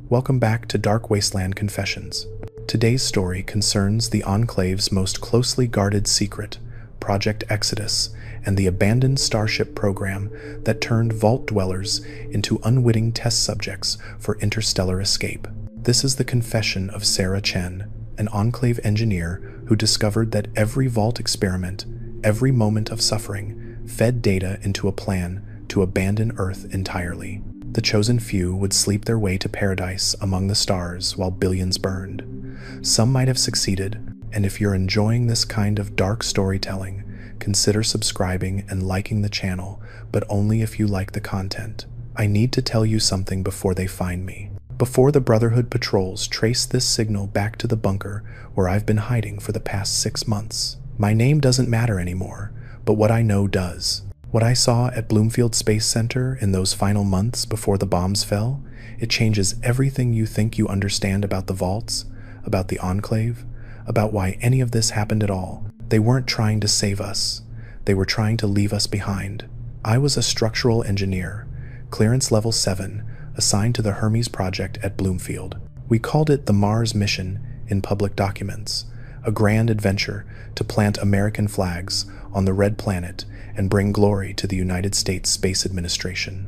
Welcome back to Dark Wasteland Confessions. Today's story concerns the Enclave's most closely guarded secret, Project Exodus, and the abandoned Starship program that turned vault dwellers into unwitting test subjects for interstellar escape. This is the confession of Sarah Chen, an Enclave engineer who discovered that every vault experiment, every moment of suffering, fed data into a plan to abandon Earth entirely. The chosen few would sleep their way to paradise among the stars while billions burned. Some might have succeeded, and if you're enjoying this kind of dark storytelling, consider subscribing and liking the channel, but only if you like the content. I need to tell you something before they find me. Before the Brotherhood patrols trace this signal back to the bunker where I've been hiding for the past 6 months. My name doesn't matter anymore, but what I know does. What I saw at Bloomfield Space Center in those final months before the bombs fell, it changes everything you think you understand about the vaults, about the Enclave, about why any of this happened at all. They weren't trying to save us. They were trying to leave us behind. I was a structural engineer, clearance level 7, assigned to the Hermes project at Bloomfield. We called it the Mars mission in public documents, a grand adventure to plant American flags on the Red Planet and bring glory to the United States Space Administration.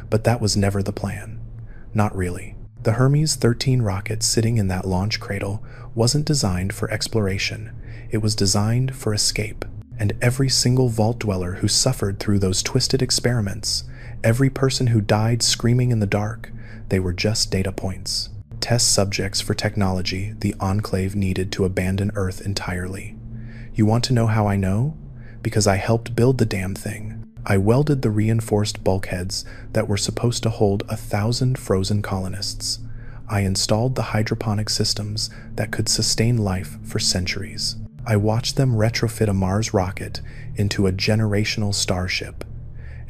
But that was never the plan. Not really. The Hermes 13 rocket sitting in that launch cradle wasn't designed for exploration. It was designed for escape. And every single vault dweller who suffered through those twisted experiments, every person who died screaming in the dark, they were just data points. Test subjects for technology the Enclave needed to abandon Earth entirely. You want to know how I know? Because I helped build the damn thing. I welded the reinforced bulkheads that were supposed to hold 1,000 frozen colonists. I installed the hydroponic systems that could sustain life for centuries. I watched them retrofit a Mars rocket into a generational Starship.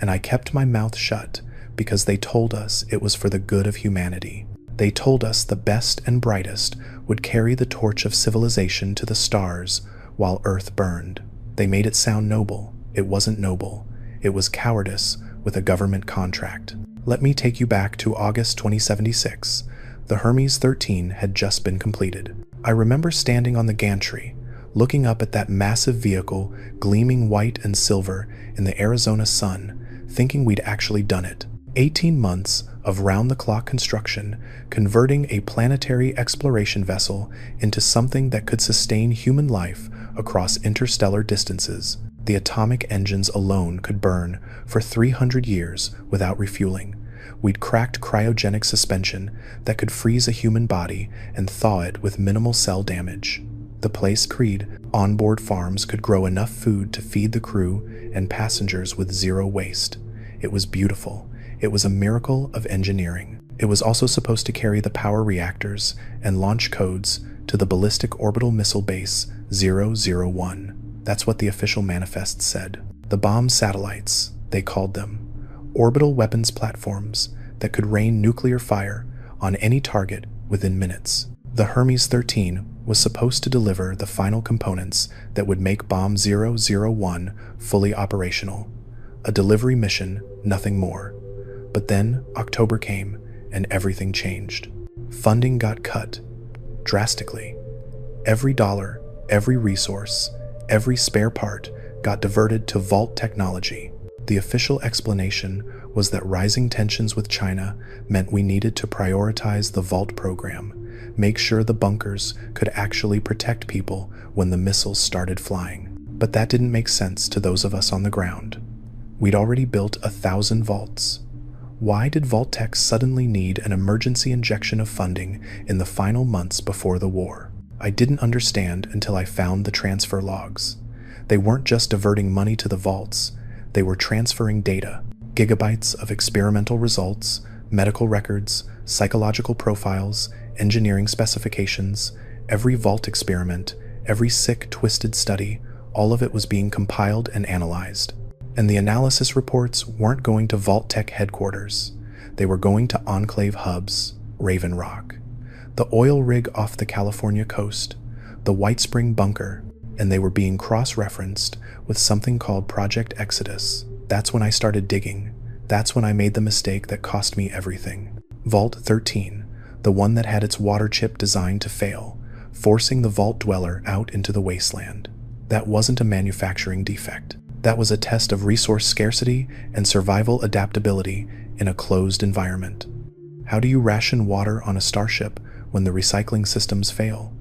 And I kept my mouth shut because they told us it was for the good of humanity. They told us the best and brightest would carry the torch of civilization to the stars while Earth burned. They made it sound noble. It wasn't noble. It was cowardice with a government contract. Let me take you back to August 2076. The Hermes 13 had just been completed. I remember standing on the gantry, looking up at that massive vehicle gleaming white and silver in the Arizona sun, thinking we'd actually done it. 18 months of round-the-clock construction, converting a planetary exploration vessel into something that could sustain human life across interstellar distances. The atomic engines alone could burn for 300 years without refueling. We'd cracked cryogenic suspension that could freeze a human body and thaw it with minimal cell damage. The place Creed onboard farms could grow enough food to feed the crew and passengers with zero waste. It was beautiful. It was a miracle of engineering. It was also supposed to carry the power reactors and launch codes to the ballistic orbital missile base 001. That's what the official manifest said. The bomb satellites, they called them, orbital weapons platforms that could rain nuclear fire on any target within minutes. The Hermes 13 was supposed to deliver the final components that would make Bomb 001 fully operational. A delivery mission, nothing more. But then October came and everything changed. Funding got cut drastically. Every dollar, every resource, every spare part got diverted to vault technology. The official explanation was that rising tensions with China meant we needed to prioritize the vault program, make sure the bunkers could actually protect people when the missiles started flying. But that didn't make sense to those of us on the ground. We'd already built 1,000 vaults. Why did Vault-Tech suddenly need an emergency injection of funding in the final months before the war? I didn't understand until I found the transfer logs. They weren't just diverting money to the vaults, they were transferring data, gigabytes of experimental results, medical records, psychological profiles, engineering specifications. Every vault experiment, every sick, twisted study, all of it was being compiled and analyzed. And the analysis reports weren't going to Vault-Tech headquarters. They were going to Enclave hubs, Raven Rock, the oil rig off the California coast, the White Spring bunker, and they were being cross-referenced with something called Project Exodus. That's when I started digging. That's when I made the mistake that cost me everything. Vault 13, the one that had its water chip designed to fail, forcing the vault dweller out into the wasteland. That wasn't a manufacturing defect. That was a test of resource scarcity and survival adaptability in a closed environment. How do you ration water on a starship when the recycling systems fail?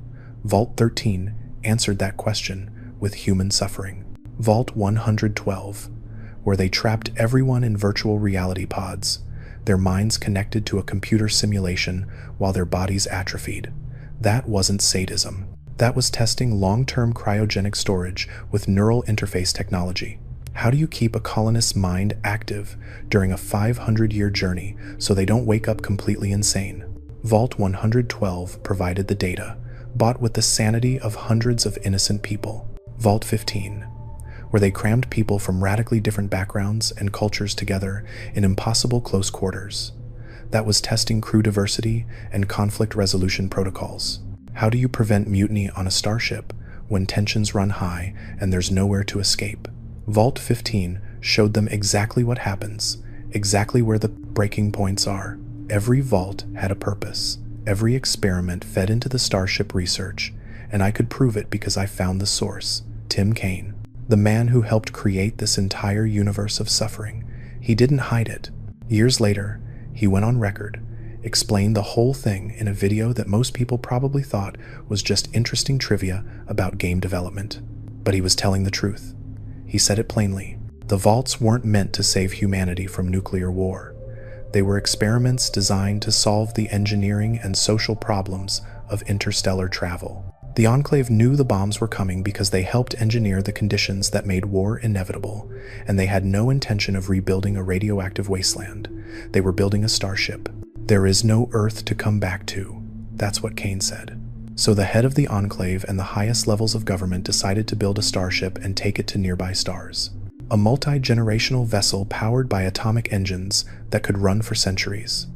Vault 13 answered that question with human suffering. Vault 112, where they trapped everyone in virtual reality pods, their minds connected to a computer simulation while their bodies atrophied. That wasn't sadism. That was testing long-term cryogenic storage with neural interface technology. How do you keep a colonist's mind active during a 500-year journey so they don't wake up completely insane? Vault 112 provided the data, bought with the sanity of hundreds of innocent people. Vault 15, where they crammed people from radically different backgrounds and cultures together in impossible close quarters. That was testing crew diversity and conflict resolution protocols. How do you prevent mutiny on a starship when tensions run high and there's nowhere to escape? Vault 15 showed them exactly what happens, exactly where the breaking points are. Every vault had a purpose. Every experiment fed into the Starship research, and I could prove it because I found the source, Tim Kaine, the man who helped create this entire universe of suffering. He didn't hide it. Years later, he went on record, explained the whole thing in a video that most people probably thought was just interesting trivia about game development. But he was telling the truth. He said it plainly. The vaults weren't meant to save humanity from nuclear war. They were experiments designed to solve the engineering and social problems of interstellar travel. The Enclave knew the bombs were coming because they helped engineer the conditions that made war inevitable, and they had no intention of rebuilding a radioactive wasteland. They were building a starship. There is no Earth to come back to. That's what Kaine said. So the head of the Enclave and the highest levels of government decided to build a starship and take it to nearby stars. A multi-generational vessel powered by atomic engines that could run for centuries.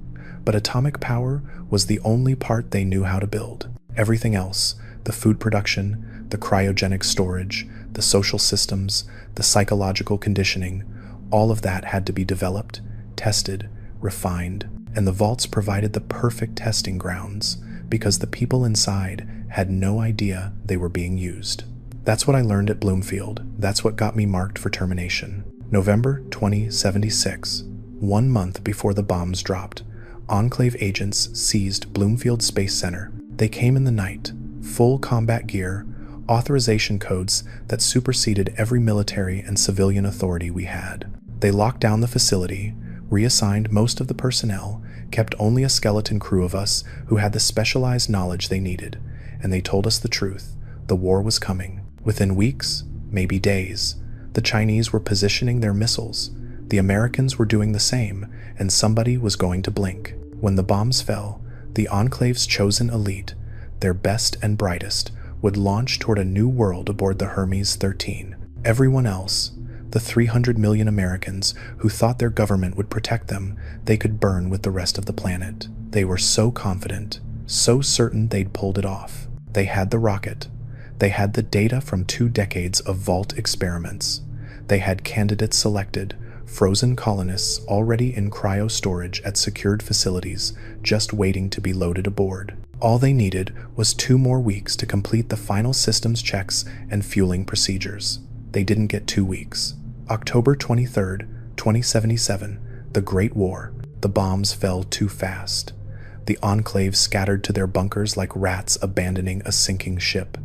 But atomic power was the only part they knew how to build. Everything else, the food production, the cryogenic storage, the social systems, the psychological conditioning, all of that had to be developed, tested, refined, and the vaults provided the perfect testing grounds because the people inside had no idea they were being used. That's what I learned at Bloomfield. That's what got me marked for termination. November 2076, 1 month before the bombs dropped, Enclave agents seized Bloomfield Space Center. They came in the night, full combat gear, authorization codes that superseded every military and civilian authority we had. They locked down the facility, reassigned most of the personnel, kept only a skeleton crew of us who had the specialized knowledge they needed, and they told us the truth. The war was coming. Within weeks, maybe days, the Chinese were positioning their missiles. The Americans were doing the same, and somebody was going to blink. When the bombs fell, the Enclave's chosen elite, their best and brightest, would launch toward a new world aboard the Hermes 13. Everyone else, the 300 million Americans who thought their government would protect them, they could burn with the rest of the planet. They were so confident, so certain they'd pulled it off. They had the rocket. They had the data from 2 decades of vault experiments. They had candidates selected, frozen colonists already in cryo storage at secured facilities, just waiting to be loaded aboard. All they needed was 2 more weeks to complete the final systems checks and fueling procedures. They didn't get 2 weeks. October 23rd, 2077, the Great War. The bombs fell too fast. The Enclave scattered to their bunkers like rats abandoning a sinking ship.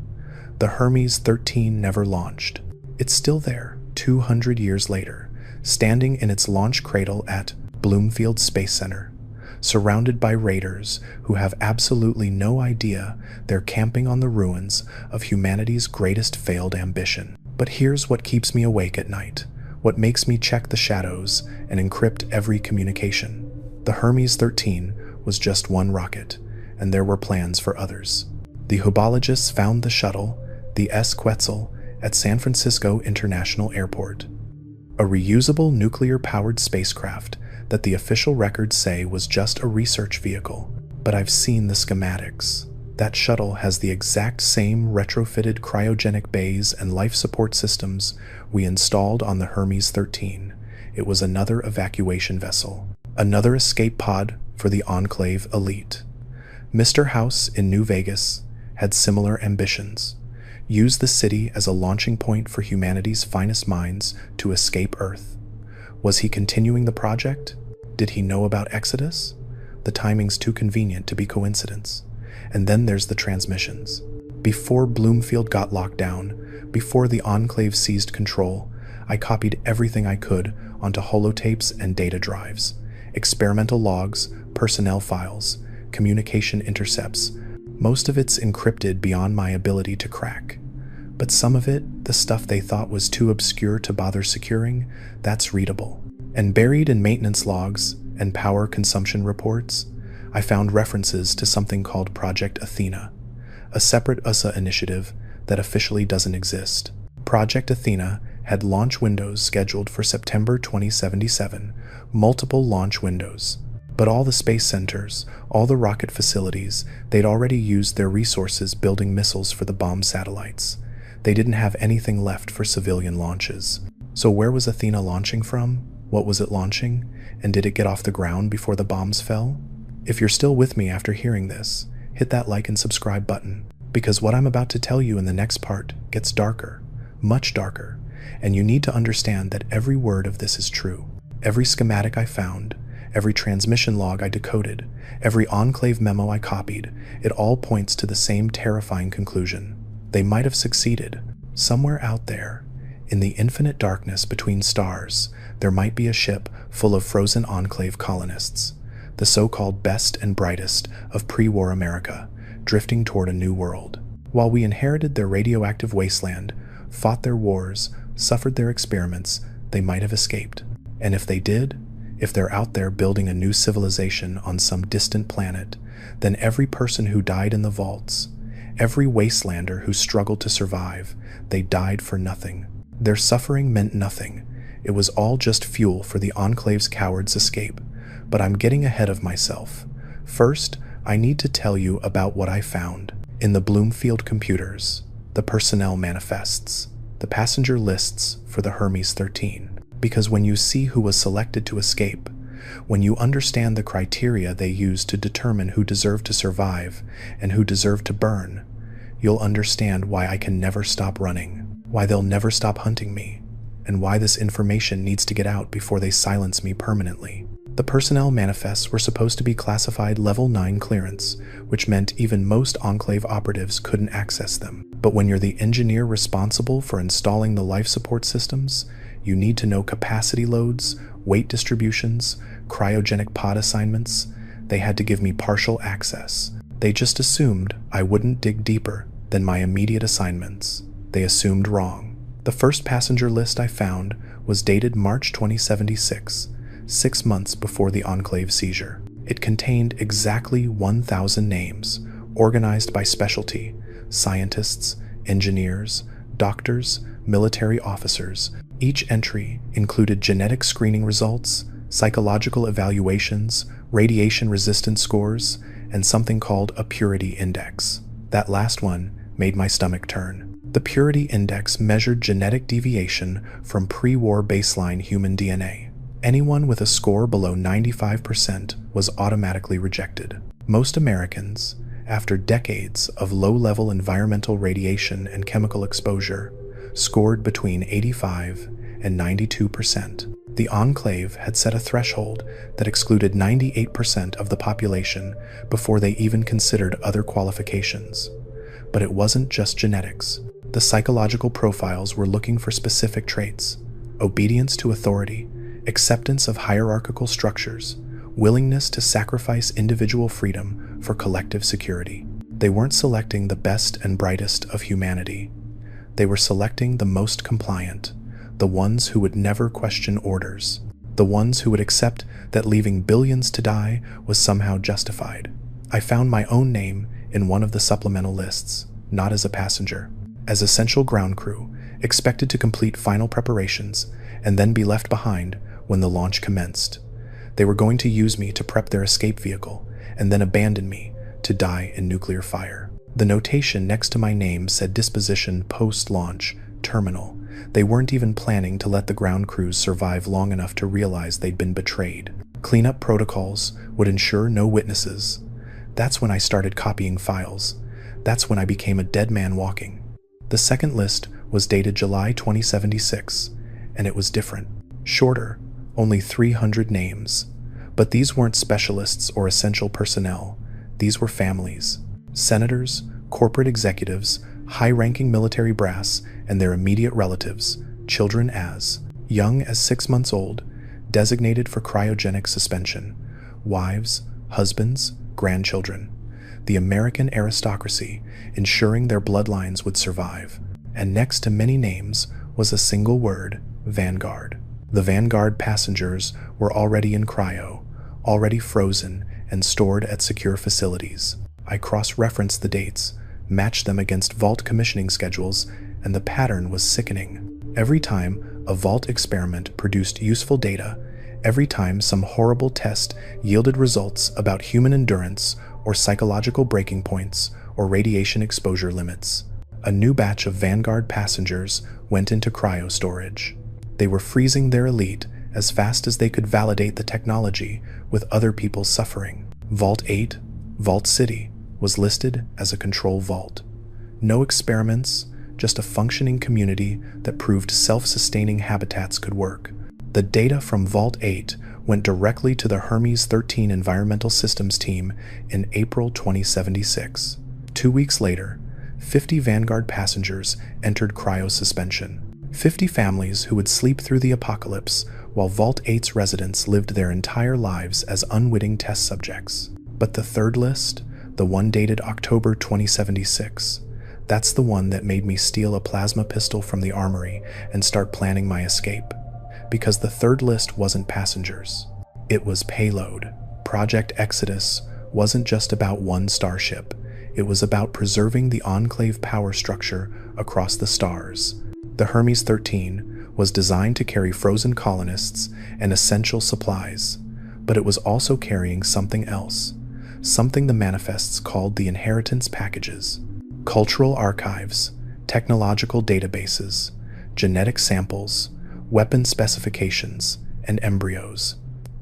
The Hermes 13 never launched. It's still there, 200 years later, standing in its launch cradle at Bloomfield Space Center, surrounded by raiders who have absolutely no idea they're camping on the ruins of humanity's greatest failed ambition. But here's what keeps me awake at night, what makes me check the shadows and encrypt every communication. The Hermes 13 was just one rocket, and there were plans for others. The hubologists found the shuttle, the Quetzal, at San Francisco International Airport. A reusable nuclear-powered spacecraft that the official records say was just a research vehicle. But I've seen the schematics. That shuttle has the exact same retrofitted cryogenic bays and life support systems we installed on the Hermes 13. It was another evacuation vessel, another escape pod for the Enclave elite. Mr. House in New Vegas had similar ambitions. Use the city as a launching point for humanity's finest minds to escape Earth. Was he continuing the project? Did he know about Exodus? The timing's too convenient to be coincidence. And then there's the transmissions. Before Bloomfield got locked down, before the Enclave seized control, I copied everything I could onto holotapes and data drives, experimental logs, personnel files, communication intercepts. Most of it's encrypted beyond my ability to crack. But some of it, the stuff they thought was too obscure to bother securing, that's readable. And buried in maintenance logs and power consumption reports, I found references to something called Project Athena, a separate USA initiative that officially doesn't exist. Project Athena had launch windows scheduled for September 2077, multiple launch windows. But all the space centers, all the rocket facilities, they'd already used their resources building missiles for the bomb satellites. They didn't have anything left for civilian launches. So where was Athena launching from? What was it launching? And did it get off the ground before the bombs fell? If you're still with me after hearing this, hit that like and subscribe button, because what I'm about to tell you in the next part gets darker, much darker, and you need to understand that every word of this is true. Every schematic I found, every transmission log I decoded, every Enclave memo I copied, it all points to the same terrifying conclusion. They might have succeeded. Somewhere out there, in the infinite darkness between stars, there might be a ship full of frozen Enclave colonists, the so-called best and brightest of pre-war America, drifting toward a new world. While we inherited their radioactive wasteland, fought their wars, suffered their experiments, they might have escaped. And if they did, if they're out there building a new civilization on some distant planet, then every person who died in the vaults, every wastelander who struggled to survive, they died for nothing. Their suffering meant nothing. It was all just fuel for the Enclave's cowards' escape. But I'm getting ahead of myself. First, I need to tell you about what I found in the Bloomfield computers, the personnel manifests, the passenger lists for the Hermes 13. Because when you see who was selected to escape, when you understand the criteria they used to determine who deserved to survive and who deserved to burn, you'll understand why I can never stop running, why they'll never stop hunting me, and why this information needs to get out before they silence me permanently. The personnel manifests were supposed to be classified Level 9 clearance, which meant even most Enclave operatives couldn't access them. But when you're the engineer responsible for installing the life support systems, you need to know capacity loads, weight distributions, cryogenic pod assignments. They had to give me partial access. They just assumed I wouldn't dig deeper than my immediate assignments. They assumed wrong. The first passenger list I found was dated March 2076, 6 months before the Enclave seizure. It contained exactly 1,000 names, organized by specialty: scientists, engineers, doctors, military officers. Each entry included genetic screening results, psychological evaluations, radiation resistance scores, and something called a purity index. That last one made my stomach turn. The purity index measured genetic deviation from pre-war baseline human DNA. Anyone with a score below 95% was automatically rejected. Most Americans, after decades of low-level environmental radiation and chemical exposure, scored between 85 and 92%. The Enclave had set a threshold that excluded 98% of the population before they even considered other qualifications. But it wasn't just genetics. The psychological profiles were looking for specific traits: obedience to authority, acceptance of hierarchical structures, willingness to sacrifice individual freedom for collective security. They weren't selecting the best and brightest of humanity. They were selecting the most compliant, the ones who would never question orders, the ones who would accept that leaving billions to die was somehow justified. I found my own name in one of the supplemental lists, not as a passenger, as essential ground crew, expected to complete final preparations and then be left behind when the launch commenced. They were going to use me to prep their escape vehicle and then abandon me to die in nuclear fire. The notation next to my name said disposition post-launch terminal. They weren't even planning to let the ground crews survive long enough to realize they'd been betrayed. Cleanup protocols would ensure no witnesses. That's when I started copying files. That's when I became a dead man walking. The second list was dated July 2076, and it was different. Shorter, only 300 names. But these weren't specialists or essential personnel. These were families. Senators, corporate executives, high-ranking military brass, and their immediate relatives, children as young as 6 months old, designated for cryogenic suspension, wives, husbands, grandchildren, the American aristocracy, ensuring their bloodlines would survive. And next to many names was a single word: Vanguard. The Vanguard passengers were already in cryo, already frozen and stored at secure facilities. I cross-referenced the dates, matched them against vault commissioning schedules, and the pattern was sickening. Every time a vault experiment produced useful data, every time some horrible test yielded results about human endurance or psychological breaking points or radiation exposure limits, a new batch of Vanguard passengers went into cryo storage. They were freezing their elite as fast as they could validate the technology with other people's suffering. Vault 8, Vault City, was listed as a control vault. No experiments, just a functioning community that proved self-sustaining habitats could work. The data from Vault 8 went directly to the Hermes 13 Environmental Systems team in April 2076. 2 weeks later, 50 Vanguard passengers entered cryosuspension. 50 families who would sleep through the apocalypse, while Vault 8's residents lived their entire lives as unwitting test subjects. But the third list, the one dated October 2076, that's the one that made me steal a plasma pistol from the armory and start planning my escape. Because the third list wasn't passengers. It was payload. Project Exodus wasn't just about one starship. It was about preserving the Enclave power structure across the stars. The Hermes 13 was designed to carry frozen colonists and essential supplies, but it was also carrying something else, something the manifests called the inheritance packages: cultural archives, technological databases, genetic samples, weapon specifications, and embryos.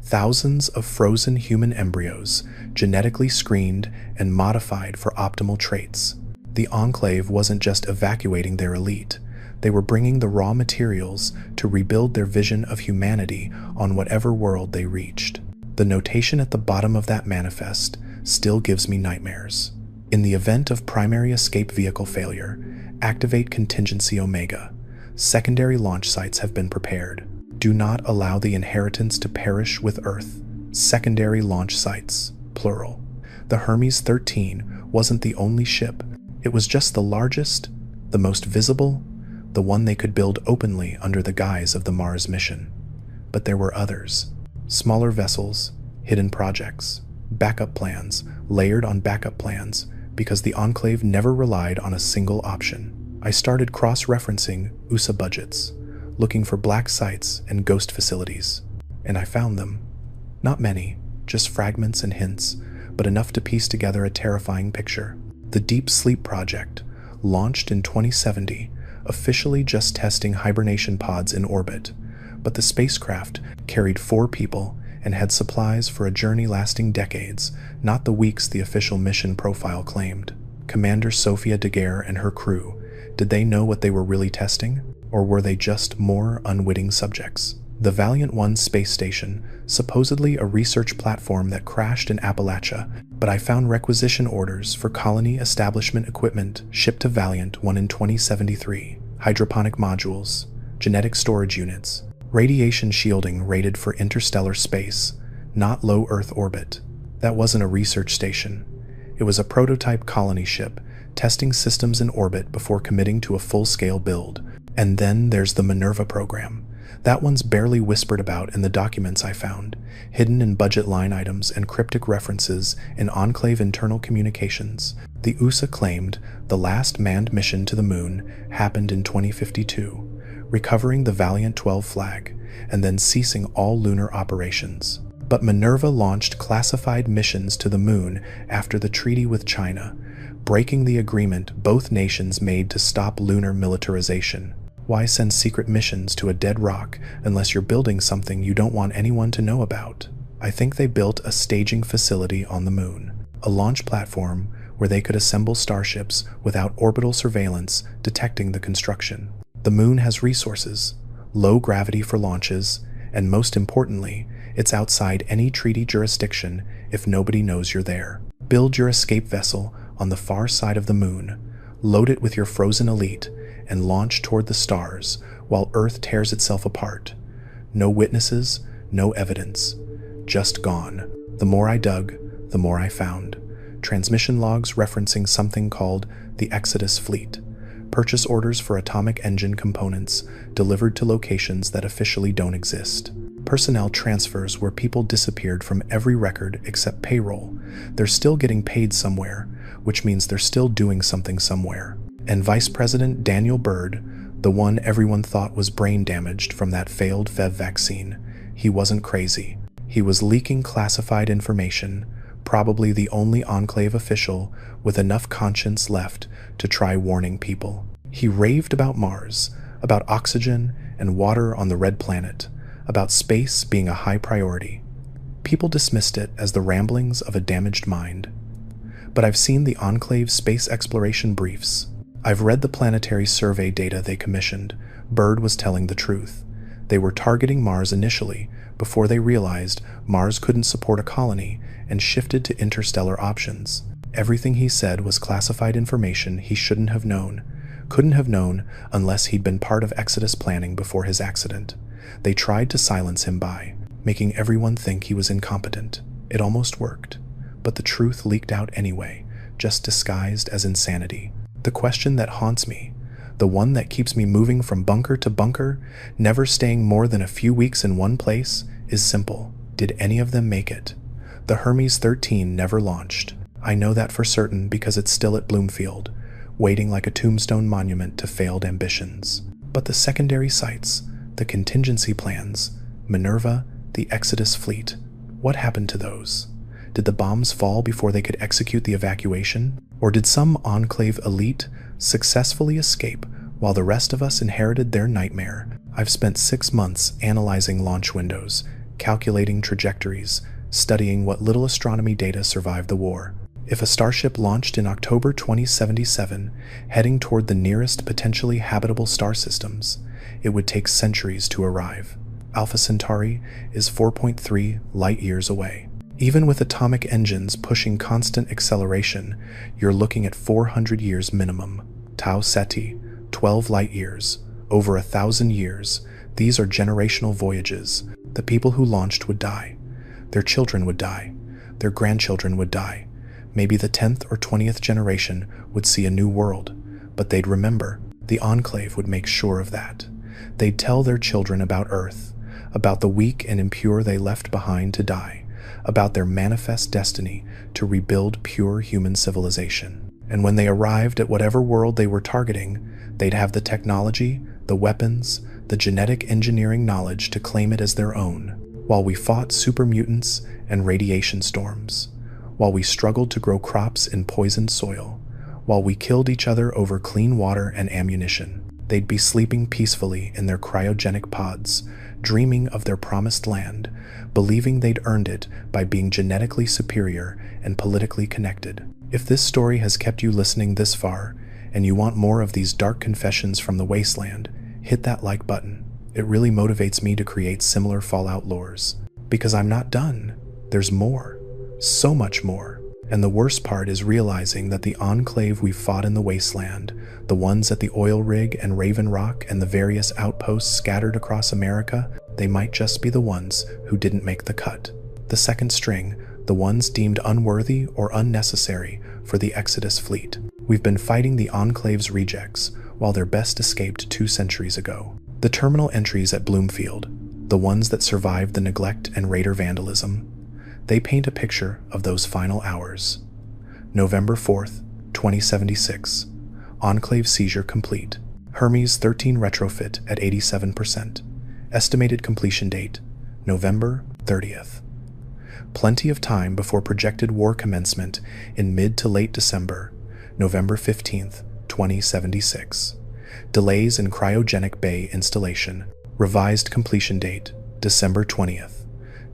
Thousands of frozen human embryos, genetically screened and modified for optimal traits. The Enclave wasn't just evacuating their elite. They were bringing the raw materials to rebuild their vision of humanity on whatever world they reached. The notation at the bottom of that manifest still gives me nightmares. In the event of primary escape vehicle failure, activate contingency Omega. Secondary launch sites have been prepared. Do not allow the inheritance to perish with Earth. Secondary launch sites, plural. The Hermes 13 wasn't the only ship. It was just the largest, the most visible, the one they could build openly under the guise of the Mars mission. But there were others. Smaller vessels, hidden projects, backup plans, layered on backup plans, because the Enclave never relied on a single option. I started cross-referencing USA budgets, looking for black sites and ghost facilities, and I found them. Not many, just fragments and hints, but enough to piece together a terrifying picture. The Deep Sleep Project, launched in 2070, officially just testing hibernation pods in orbit, but the spacecraft carried 4 people and had supplies for a journey lasting decades, not the weeks the official mission profile claimed. Commander Sophia Daguerre and her crew, did they know what they were really testing, or were they just more unwitting subjects? The Valiant 1 space station, supposedly a research platform that crashed in Appalachia, but I found requisition orders for colony establishment equipment shipped to Valiant 1 in 2073, hydroponic modules, genetic storage units, radiation shielding rated for interstellar space, not low Earth orbit. That wasn't a research station. It was a prototype colony ship, testing systems in orbit before committing to a full-scale build. And then there's the Minerva program. That one's barely whispered about in the documents I found, hidden in budget line items and cryptic references in Enclave internal communications. The USA claimed the last manned mission to the moon happened in 2052, recovering the Valiant 12 flag, and then ceasing all lunar operations. But Minerva launched classified missions to the moon after the treaty with China, breaking the agreement both nations made to stop lunar militarization. Why send secret missions to a dead rock unless you're building something you don't want anyone to know about? I think they built a staging facility on the moon. a launch platform where they could assemble starships without orbital surveillance detecting the construction. The moon has resources, low gravity for launches, and most importantly, it's outside any treaty jurisdiction if nobody knows you're there. Build your escape vessel on the far side of the moon, load it with your frozen elite, and launch toward the stars while Earth tears itself apart. No witnesses, no evidence. Just gone. The more I dug, the more I found. Transmission logs referencing something called the Exodus Fleet. Purchase orders for atomic engine components delivered to locations that officially don't exist. Personnel transfers where people disappeared from every record except payroll. They're still getting paid somewhere, which means they're still doing something somewhere. And Vice President Daniel Byrd, the one everyone thought was brain damaged from that failed FEV vaccine, he wasn't crazy. He was leaking classified information, probably the only Enclave official with enough conscience left to try warning people. He raved about Mars, about oxygen and water on the red planet, about space being a high priority. People dismissed it as the ramblings of a damaged mind. But I've seen the Enclave space exploration briefs. I've read the planetary survey data they commissioned. Byrd was telling the truth. They were targeting Mars initially, before they realized Mars couldn't support a colony and shifted to interstellar options. Everything he said was classified information he shouldn't have known, couldn't have known unless he'd been part of Exodus planning before his accident. They tried to silence him by making everyone think he was incompetent. It almost worked, but the truth leaked out anyway, just disguised as insanity. The question that haunts me, the one that keeps me moving from bunker to bunker, never staying more than a few weeks in one place, is simple. Did any of them make it? The Hermes 13 never launched. I know that for certain because it's still at Bloomfield, waiting like a tombstone monument to failed ambitions. But the secondary sites, the contingency plans, Minerva, the Exodus Fleet, what happened to those? Did the bombs fall before they could execute the evacuation? Or did some Enclave elite successfully escape while the rest of us inherited their nightmare? I've spent 6 months analyzing launch windows, calculating trajectories, studying what little astronomy data survived the war. If a Starship launched in October 2077, heading toward the nearest potentially habitable star systems, it would take centuries to arrive. Alpha Centauri is 4.3 light-years away. Even with atomic engines pushing constant acceleration, you're looking at 400 years minimum. Tau Ceti, 12 light-years, over 1,000 years. These are generational voyages. The people who launched would die. Their children would die. Their grandchildren would die. Maybe the 10th or 20th generation would see a new world, but they'd remember. The Enclave would make sure of that. They'd tell their children about Earth, about the weak and impure they left behind to die, about their manifest destiny to rebuild pure human civilization. And when they arrived at whatever world they were targeting, they'd have the technology, the weapons, the genetic engineering knowledge to claim it as their own. While we fought super mutants and radiation storms, while we struggled to grow crops in poisoned soil, while we killed each other over clean water and ammunition, they'd be sleeping peacefully in their cryogenic pods, dreaming of their promised land, believing they'd earned it by being genetically superior and politically connected. If this story has kept you listening this far, and you want more of these dark confessions from the wasteland, hit that like button. It really motivates me to create similar Fallout lores. Because I'm not done. There's more. So much more. And the worst part is realizing that the Enclave we fought in the wasteland, the ones at the oil rig and Raven Rock and the various outposts scattered across America, they might just be the ones who didn't make the cut. The second string, the ones deemed unworthy or unnecessary for the Exodus Fleet. We've been fighting the Enclave's rejects, while their best escaped 2 centuries ago. The terminal entries at Bloomfield, the ones that survived the neglect and raider vandalism, they paint a picture of those final hours. November 4th, 2076. Enclave seizure complete. Hermes 13 retrofit at 87%. Estimated completion date, November 30th. Plenty of time before projected war commencement in mid to late December, November 15th, 2076. Delays in cryogenic bay installation. Revised completion date, December 20th.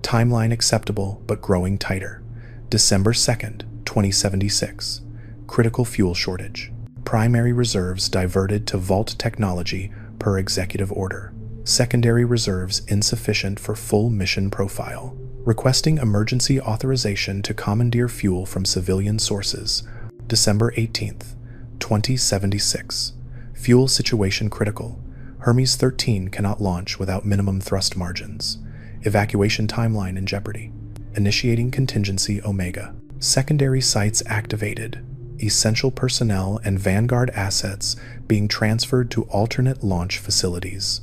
Timeline acceptable but growing tighter. December 2nd, 2076. Critical fuel shortage. Primary reserves diverted to vault technology per executive order. Secondary reserves insufficient for full mission profile. Requesting emergency authorization to commandeer fuel from civilian sources. December 18th, 2076. Fuel situation critical. Hermes 13 cannot launch without minimum thrust margins. Evacuation timeline in jeopardy. Initiating contingency Omega. Secondary sites activated. Essential personnel and Vanguard assets being transferred to alternate launch facilities.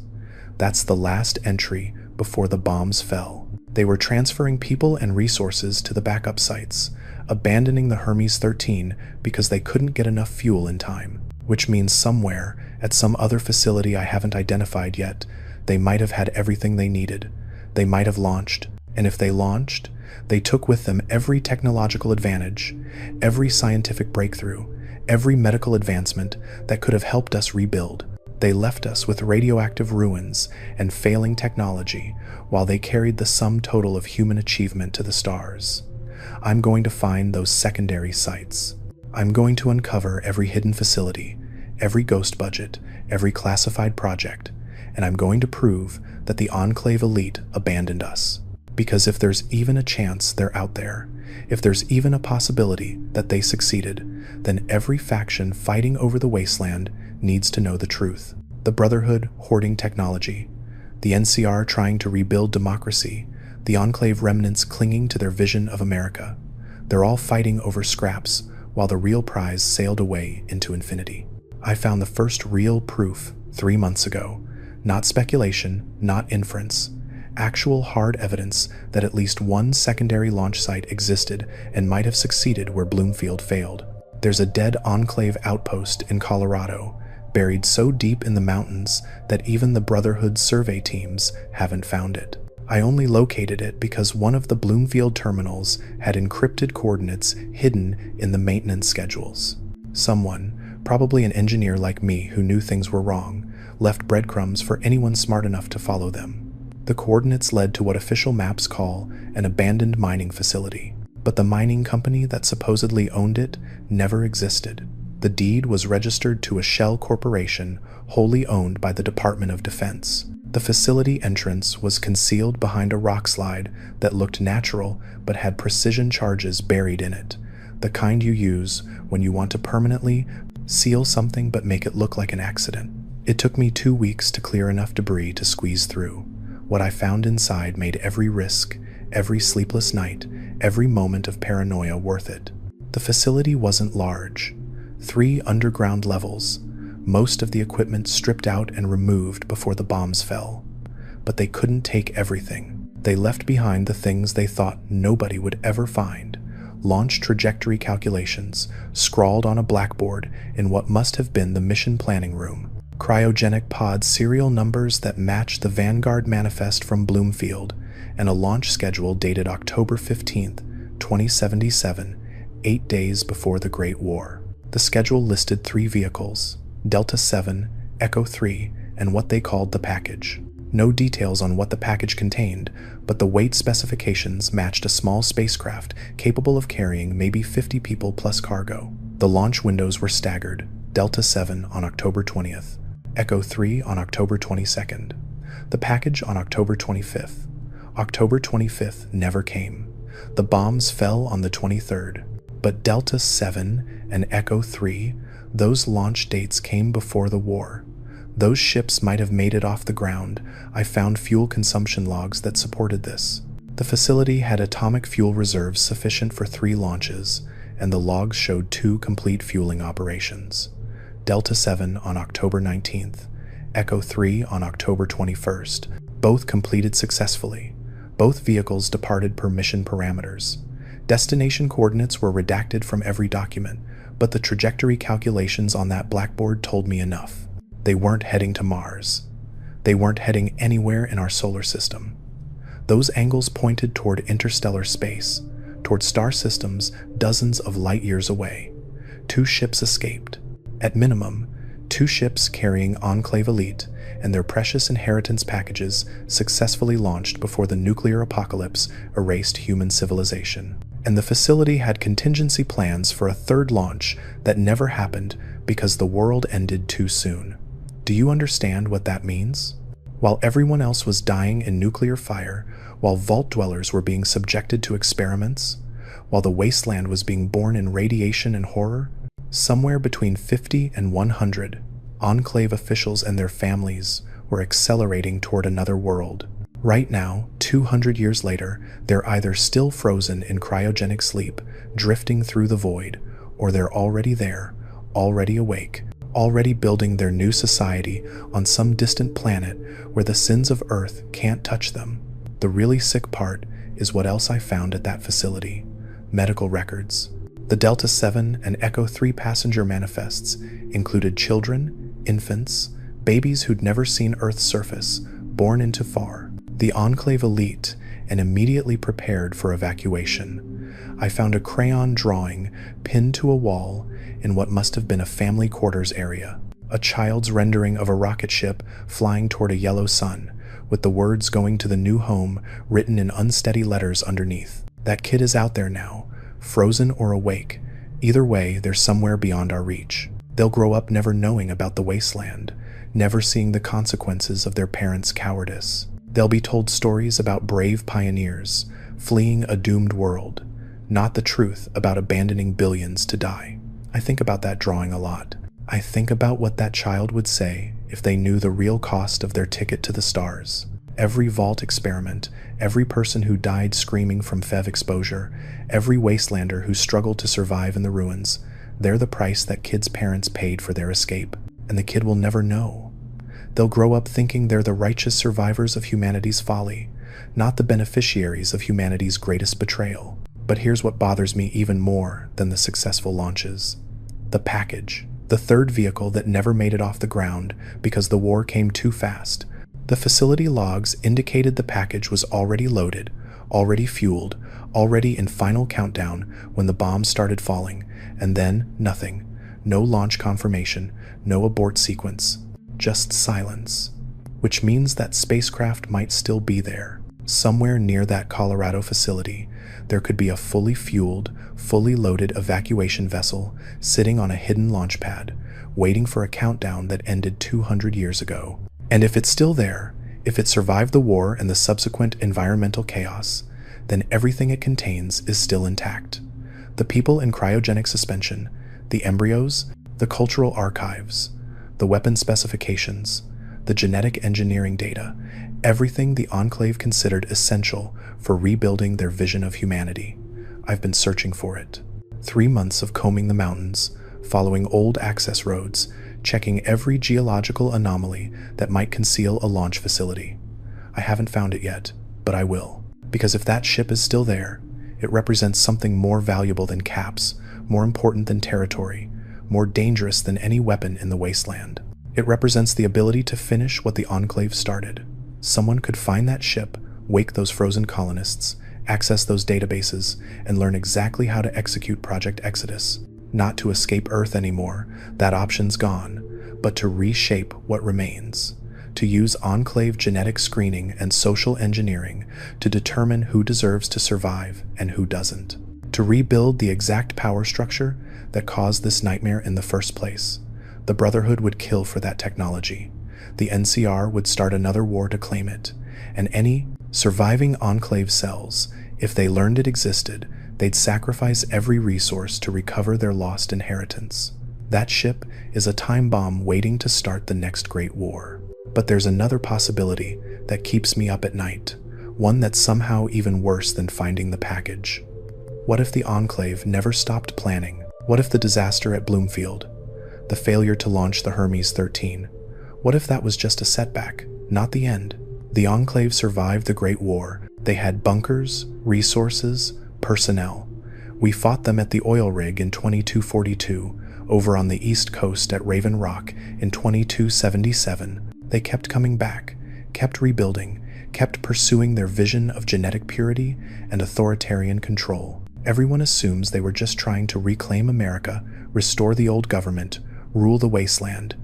That's the last entry before the bombs fell. They were transferring people and resources to the backup sites, abandoning the Hermes 13 because they couldn't get enough fuel in time, which means somewhere, at some other facility I haven't identified yet, they might have had everything they needed. They might have launched, and if they launched, they took with them every technological advantage, every scientific breakthrough, every medical advancement that could have helped us rebuild. They left us with radioactive ruins and failing technology while they carried the sum total of human achievement to the stars. I'm going to find those secondary sites. I'm going to uncover every hidden facility, every ghost budget, every classified project, and I'm going to prove that the Enclave elite abandoned us. Because if there's even a chance they're out there, if there's even a possibility that they succeeded, then every faction fighting over the wasteland needs to know the truth. The Brotherhood hoarding technology, the NCR trying to rebuild democracy, the Enclave remnants clinging to their vision of America. They're all fighting over scraps while the real prize sailed away into infinity. I found the first real proof 3 months ago. Not speculation, not inference. Actual hard evidence that at least one secondary launch site existed and might have succeeded where Bloomfield failed. There's a dead Enclave outpost in Colorado, buried so deep in the mountains that even the Brotherhood survey teams haven't found it. I only located it because one of the Bloomfield terminals had encrypted coordinates hidden in the maintenance schedules. Someone, probably an engineer like me who knew things were wrong, left breadcrumbs for anyone smart enough to follow them. The coordinates led to what official maps call an abandoned mining facility, but the mining company that supposedly owned it never existed. The deed was registered to a shell corporation wholly owned by the Department of Defense. The facility entrance was concealed behind a rock slide that looked natural but had precision charges buried in it, the kind you use when you want to permanently seal something but make it look like an accident. It took me 2 weeks to clear enough debris to squeeze through. What I found inside made every risk, every sleepless night, every moment of paranoia worth it. The facility wasn't large. 3 underground levels, most of the equipment stripped out and removed before the bombs fell. But they couldn't take everything. They left behind the things they thought nobody would ever find. Launch trajectory calculations, scrawled on a blackboard in what must have been the mission planning room. Cryogenic pod serial numbers that match the Vanguard manifest from Bloomfield, and a launch schedule dated October 15th, 2077, 8 days before the Great War. The schedule listed 3 vehicles, Delta 7, Echo 3, and what they called the package. No details on what the package contained, but the weight specifications matched a small spacecraft capable of carrying maybe 50 people plus cargo. The launch windows were staggered, Delta 7 on October 20th, Echo 3 on October 22nd, the package on October 25th. October 25th never came. The bombs fell on the 23rd, but Delta 7 and Echo 3, those launch dates came before the war. Those ships might have made it off the ground. I found fuel consumption logs that supported this. The facility had atomic fuel reserves sufficient for 3 launches, and the logs showed 2 complete fueling operations. Delta 7 on October 19th, Echo 3 on October 21st, both completed successfully. Both vehicles departed per mission parameters. Destination coordinates were redacted from every document, but the trajectory calculations on that blackboard told me enough. They weren't heading to Mars. They weren't heading anywhere in our solar system. Those angles pointed toward interstellar space, toward star systems dozens of light years away. 2 ships escaped. At minimum, 2 ships carrying Enclave elite and their precious inheritance packages successfully launched before the nuclear apocalypse erased human civilization. And the facility had contingency plans for a third launch that never happened because the world ended too soon. Do you understand what that means? While everyone else was dying in nuclear fire, while vault dwellers were being subjected to experiments, while the wasteland was being born in radiation and horror, somewhere between 50 and 100, Enclave officials and their families were accelerating toward another world. Right now, 200 years later, they're either still frozen in cryogenic sleep, drifting through the void, or they're already there, already awake, already building their new society on some distant planet where the sins of Earth can't touch them. The really sick part is what else I found at that facility: medical records. The Delta 7 and Echo 3 passenger manifests included children, infants, babies who'd never seen Earth's surface, born into far, the Enclave elite, and immediately prepared for evacuation. I found a crayon drawing pinned to a wall in what must have been a family quarters area, a child's rendering of a rocket ship flying toward a yellow sun, with the words "going to the new home" written in unsteady letters underneath. That kid is out there now, frozen or awake. Either way, they're somewhere beyond our reach. They'll grow up never knowing about the wasteland, never seeing the consequences of their parents' cowardice. They'll be told stories about brave pioneers fleeing a doomed world, not the truth about abandoning billions to die. I think about that drawing a lot. I think about what that child would say if they knew the real cost of their ticket to the stars. Every vault experiment, every person who died screaming from FEV exposure, every wastelander who struggled to survive in the ruins, they're the price that kids' parents paid for their escape. And the kid will never know. They'll grow up thinking they're the righteous survivors of humanity's folly, not the beneficiaries of humanity's greatest betrayal. But here's what bothers me even more than the successful launches: the package, the third vehicle that never made it off the ground because the war came too fast. The facility logs indicated the package was already loaded, already fueled, already in final countdown when the bombs started falling, and then nothing. No launch confirmation, no abort sequence, just silence. Which means that spacecraft might still be there. Somewhere near that Colorado facility, there could be a fully fueled, fully loaded evacuation vessel sitting on a hidden launch pad, waiting for a countdown that ended 200 years ago. And if it's still there, if it survived the war and the subsequent environmental chaos, then everything it contains is still intact. The people in cryogenic suspension, the embryos, the cultural archives, the weapon specifications, the genetic engineering data, everything the Enclave considered essential for rebuilding their vision of humanity. I've been searching for it. 3 months of combing the mountains, following old access roads, checking every geological anomaly that might conceal a launch facility. I haven't found it yet, but I will. Because if that ship is still there, it represents something more valuable than caps, more important than territory, more dangerous than any weapon in the wasteland. It represents the ability to finish what the Enclave started. Someone could find that ship, wake those frozen colonists, access those databases, and learn exactly how to execute Project Exodus. Not to escape Earth anymore, that option's gone, but to reshape what remains. To use Enclave genetic screening and social engineering to determine who deserves to survive and who doesn't. To rebuild the exact power structure that caused this nightmare in the first place. The Brotherhood would kill for that technology. The NCR would start another war to claim it. And any surviving Enclave cells, if they learned it existed, they'd sacrifice every resource to recover their lost inheritance. That ship is a time bomb waiting to start the next great war. But there's another possibility that keeps me up at night, one that's somehow even worse than finding the package. What if the Enclave never stopped planning? What if the disaster at Bloomfield, the failure to launch the Hermes 13, what if that was just a setback, not the end? The Enclave survived the Great War. They had bunkers, resources, personnel. We fought them at the oil rig in 2242, over on the east coast at Raven Rock in 2277. They kept coming back, kept rebuilding, kept pursuing their vision of genetic purity and authoritarian control. Everyone assumes they were just trying to reclaim America, restore the old government, rule the wasteland.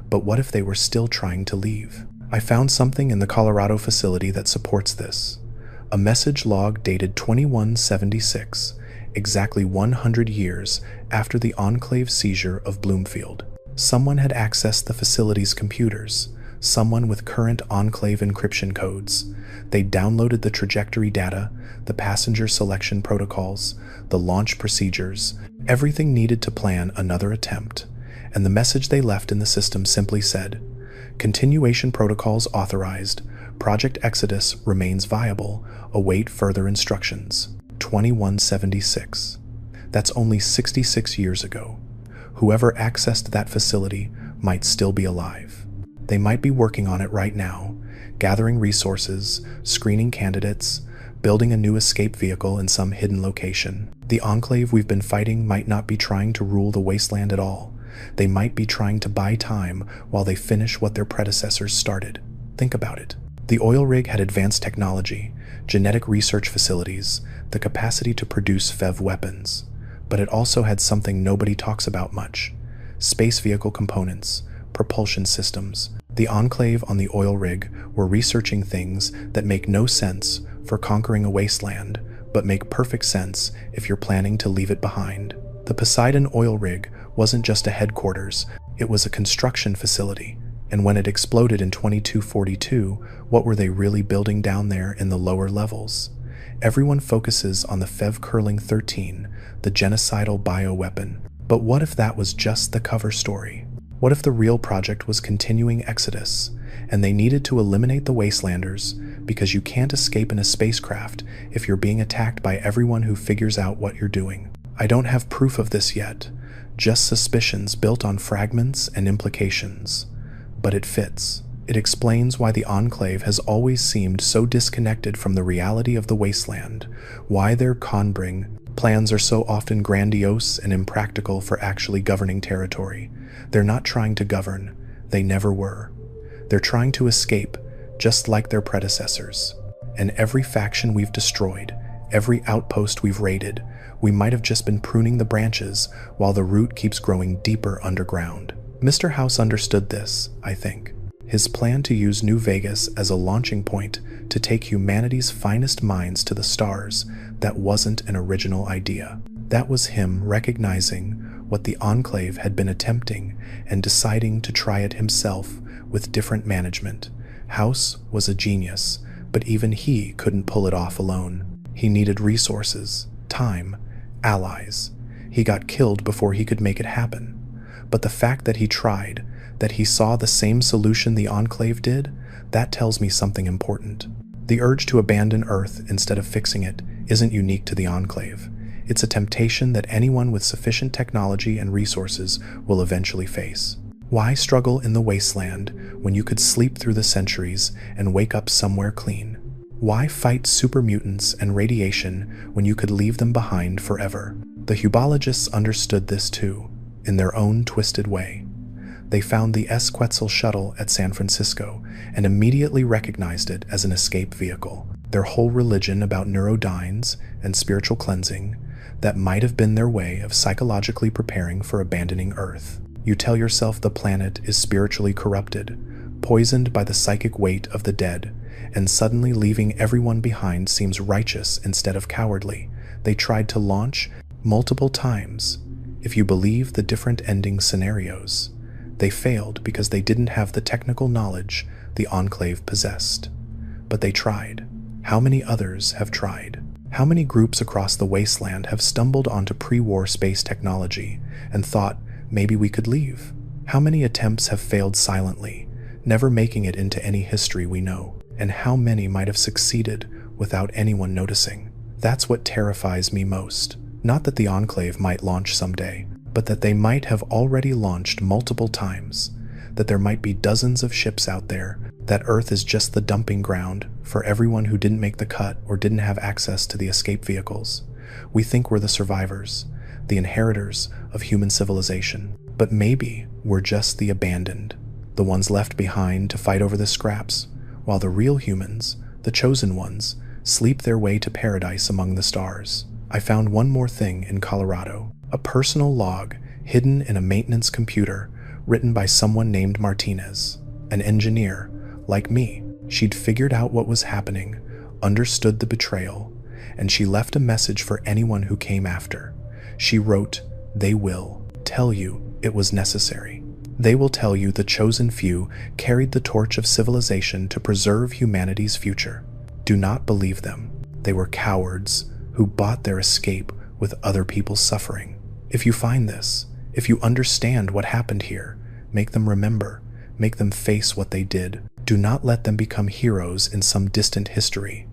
But what if they were still trying to leave? I found something in the Colorado facility that supports this. A message log dated 2176, exactly 100 years after the Enclave seizure of Bloomfield. Someone had accessed the facility's computers, someone with current Enclave encryption codes. They downloaded the trajectory data, the passenger selection protocols, the launch procedures, everything needed to plan another attempt. And the message they left in the system simply said, "Continuation protocols authorized. Project Exodus remains viable. Await further instructions." 2176. That's only 66 years ago. Whoever accessed that facility might still be alive. They might be working on it right now, gathering resources, screening candidates, building a new escape vehicle in some hidden location. The Enclave we've been fighting might not be trying to rule the wasteland at all. They might be trying to buy time while they finish what their predecessors started. Think about it. The oil rig had advanced technology, genetic research facilities, the capacity to produce FEV weapons. But it also had something nobody talks about much: space vehicle components, propulsion systems. The Enclave on the oil rig were researching things that make no sense for conquering a wasteland, but make perfect sense if you're planning to leave it behind. The Poseidon oil rig wasn't just a headquarters, it was a construction facility. And when it exploded in 2242, what were they really building down there in the lower levels? Everyone focuses on the FEV-curling 13, the genocidal bioweapon. But what if that was just the cover story? What if the real project was continuing Exodus, and they needed to eliminate the Wastelanders because you can't escape in a spacecraft if you're being attacked by everyone who figures out what you're doing? I don't have proof of this yet, just suspicions built on fragments and implications. But it fits. It explains why the Enclave has always seemed so disconnected from the reality of the wasteland, why their Conbring plans are so often grandiose and impractical for actually governing territory. They're not trying to govern. They never were. They're trying to escape, just like their predecessors. And every faction we've destroyed, every outpost we've raided, we might have just been pruning the branches while the root keeps growing deeper underground. Mr. House understood this, I think. His plan to use New Vegas as a launching point to take humanity's finest minds to the stars, that wasn't an original idea. That was him recognizing what the Enclave had been attempting and deciding to try it himself with different management. House was a genius, but even he couldn't pull it off alone. He needed resources, time, allies. He got killed before he could make it happen. But the fact that he tried, that he saw the same solution the Enclave did, that tells me something important. The urge to abandon Earth instead of fixing it isn't unique to the Enclave. It's a temptation that anyone with sufficient technology and resources will eventually face. Why struggle in the wasteland when you could sleep through the centuries and wake up somewhere clean? Why fight super mutants and radiation when you could leave them behind forever? The hubologists understood this too, in their own twisted way. They found the S-Quetzal shuttle at San Francisco and immediately recognized it as an escape vehicle. Their whole religion about neurodynes and spiritual cleansing, that might have been their way of psychologically preparing for abandoning Earth. You tell yourself the planet is spiritually corrupted, poisoned by the psychic weight of the dead, and suddenly leaving everyone behind seems righteous instead of cowardly. They tried to launch multiple times, if you believe the different ending scenarios. They failed because they didn't have the technical knowledge the Enclave possessed. But they tried. How many others have tried? How many groups across the wasteland have stumbled onto pre-war space technology and thought, maybe we could leave? How many attempts have failed silently, never making it into any history we know? And how many might have succeeded without anyone noticing? That's what terrifies me most. Not that the Enclave might launch someday, but that they might have already launched multiple times, that there might be dozens of ships out there, that Earth is just the dumping ground for everyone who didn't make the cut or didn't have access to the escape vehicles. We think we're the survivors, the inheritors of human civilization, but maybe we're just the abandoned, the ones left behind to fight over the scraps, while the real humans, the chosen ones, sleep their way to paradise among the stars. I found one more thing in Colorado. A personal log hidden in a maintenance computer written by someone named Martinez, an engineer like me. She'd figured out what was happening, understood the betrayal, and she left a message for anyone who came after. She wrote, "They will tell you it was necessary. They will tell you the chosen few carried the torch of civilization to preserve humanity's future. Do not believe them. They were cowards who bought their escape with other people's suffering. If you find this, if you understand what happened here, make them remember, make them face what they did. Do not let them become heroes in some distant history.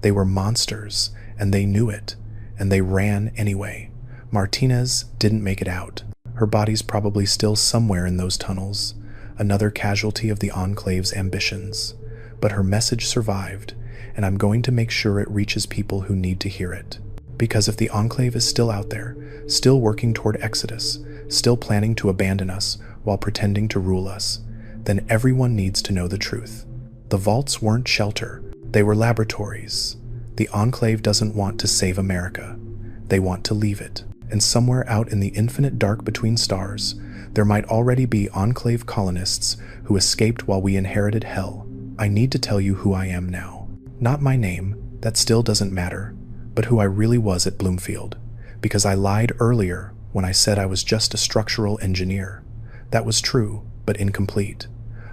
They were monsters, and they knew it, and they ran anyway." Martinez didn't make it out. Her body's probably still somewhere in those tunnels, another casualty of the Enclave's ambitions. But her message survived, and I'm going to make sure it reaches people who need to hear it. Because if the Enclave is still out there, still working toward Exodus, still planning to abandon us while pretending to rule us, then everyone needs to know the truth. The vaults weren't shelter, they were laboratories. The Enclave doesn't want to save America. They want to leave it. And somewhere out in the infinite dark between stars, there might already be Enclave colonists who escaped while we inherited hell. I need to tell you who I am now. Not my name, that still doesn't matter, but who I really was at Bloomfield. Because I lied earlier when I said I was just a structural engineer. That was true, but incomplete.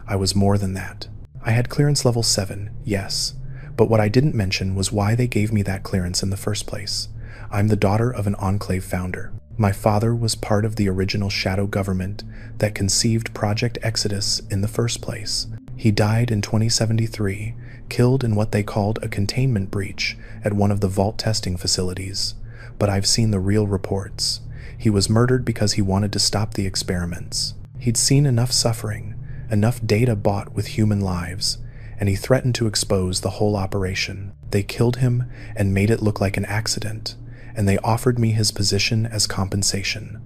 I was more than that. I had clearance level 7, yes, but what I didn't mention was why they gave me that clearance in the first place. I'm the daughter of an Enclave founder. My father was part of the original shadow government that conceived Project Exodus in the first place. He died in 2073, killed in what they called a containment breach at one of the vault testing facilities. But I've seen the real reports. He was murdered because he wanted to stop the experiments. He'd seen enough suffering, enough data bought with human lives, and he threatened to expose the whole operation. They killed him and made it look like an accident, and they offered me his position as compensation.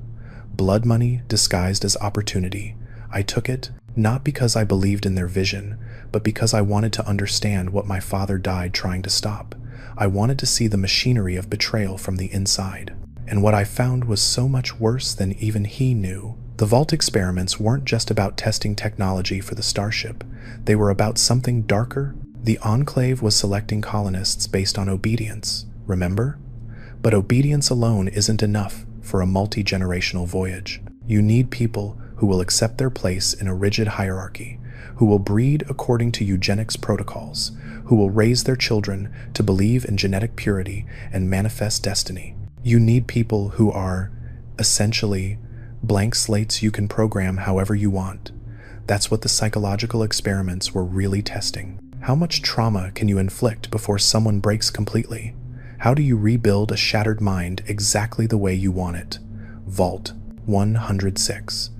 Blood money disguised as opportunity. I took it, not because I believed in their vision, but because I wanted to understand what my father died trying to stop. I wanted to see the machinery of betrayal from the inside. And what I found was so much worse than even he knew. The Vault experiments weren't just about testing technology for the Starship. They were about something darker. The Enclave was selecting colonists based on obedience, remember? But obedience alone isn't enough for a multi-generational voyage. You need people who will accept their place in a rigid hierarchy, who will breed according to eugenics protocols, who will raise their children to believe in genetic purity and manifest destiny. You need people who are, essentially, blank slates you can program however you want. That's what the psychological experiments were really testing. How much trauma can you inflict before someone breaks completely? How do you rebuild a shattered mind exactly the way you want it? Vault 106.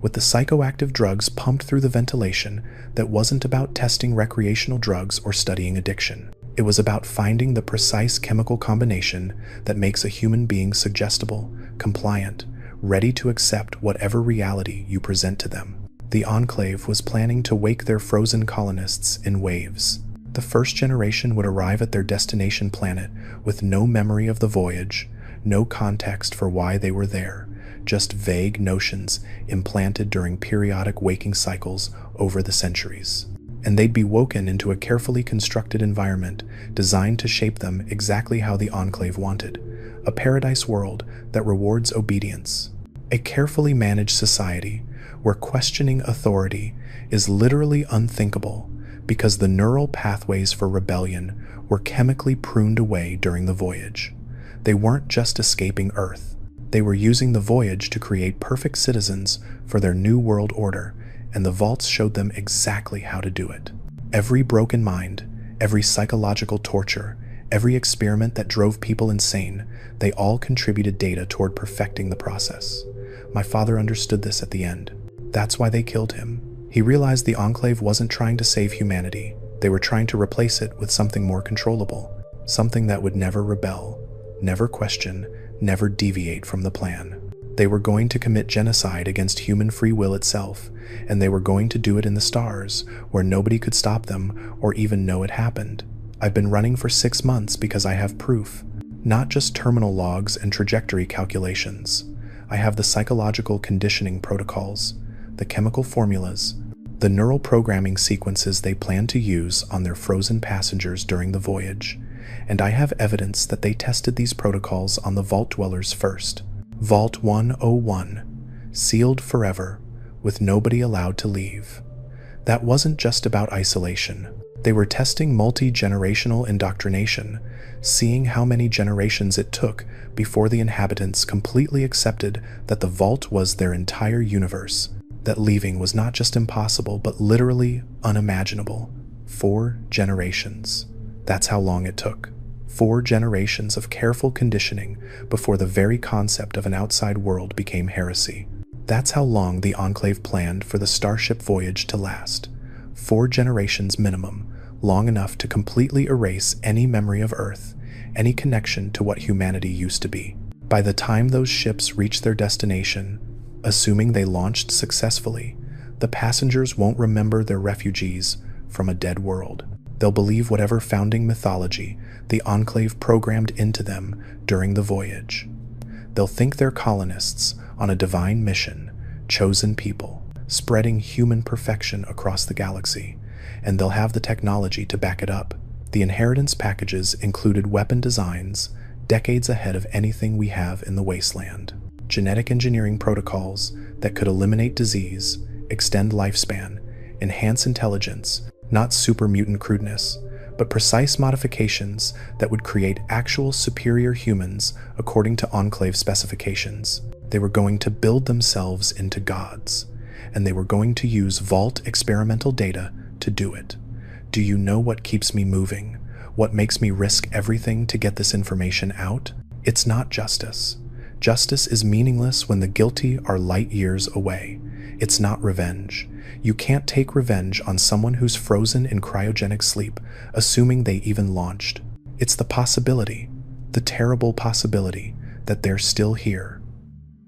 With the psychoactive drugs pumped through the ventilation, that wasn't about testing recreational drugs or studying addiction. It was about finding the precise chemical combination that makes a human being suggestible, compliant, ready to accept whatever reality you present to them. The Enclave was planning to wake their frozen colonists in waves. The first generation would arrive at their destination planet with no memory of the voyage, no context for why they were there, just vague notions implanted during periodic waking cycles over the centuries. And they'd be woken into a carefully constructed environment designed to shape them exactly how the Enclave wanted, a paradise world that rewards obedience, a carefully managed society where questioning authority is literally unthinkable because the neural pathways for rebellion were chemically pruned away during the voyage. They weren't just escaping Earth. They were using the voyage to create perfect citizens for their new world order, and the vaults showed them exactly how to do it. Every broken mind, every psychological torture, every experiment that drove people insane, they all contributed data toward perfecting the process. My father understood this at the end. That's why they killed him. He realized the Enclave wasn't trying to save humanity. They were trying to replace it with something more controllable, something that would never rebel, never question, never deviate from the plan. They were going to commit genocide against human free will itself, and they were going to do it in the stars, where nobody could stop them or even know it happened. I've been running for 6 months because I have proof, not just terminal logs and trajectory calculations. I have the psychological conditioning protocols, the chemical formulas, the neural programming sequences they plan to use on their frozen passengers during the voyage, and I have evidence that they tested these protocols on the Vault Dwellers first. Vault 101, sealed forever, with nobody allowed to leave. That wasn't just about isolation. They were testing multi-generational indoctrination, seeing how many generations it took before the inhabitants completely accepted that the vault was their entire universe, that leaving was not just impossible but literally unimaginable. 4 generations. That's how long it took. 4 generations of careful conditioning before the very concept of an outside world became heresy. That's how long the Enclave planned for the Starship voyage to last. 4 generations minimum, long enough to completely erase any memory of Earth, any connection to what humanity used to be. By the time those ships reach their destination, assuming they launched successfully, the passengers won't remember their refugees from a dead world. They'll believe whatever founding mythology the Enclave programmed into them during the voyage. They'll think they're colonists on a divine mission, chosen people, spreading human perfection across the galaxy, and they'll have the technology to back it up. The inheritance packages included weapon designs decades ahead of anything we have in the wasteland. Genetic engineering protocols that could eliminate disease, extend lifespan, enhance intelligence, not super mutant crudeness, but precise modifications that would create actual superior humans according to Enclave specifications. They were going to build themselves into gods, and they were going to use Vault experimental data to do it. Do you know what keeps me moving? What makes me risk everything to get this information out? It's not justice. Justice is meaningless when the guilty are light years away. It's not revenge. You can't take revenge on someone who's frozen in cryogenic sleep, assuming they even launched. It's the possibility, the terrible possibility, that they're still here.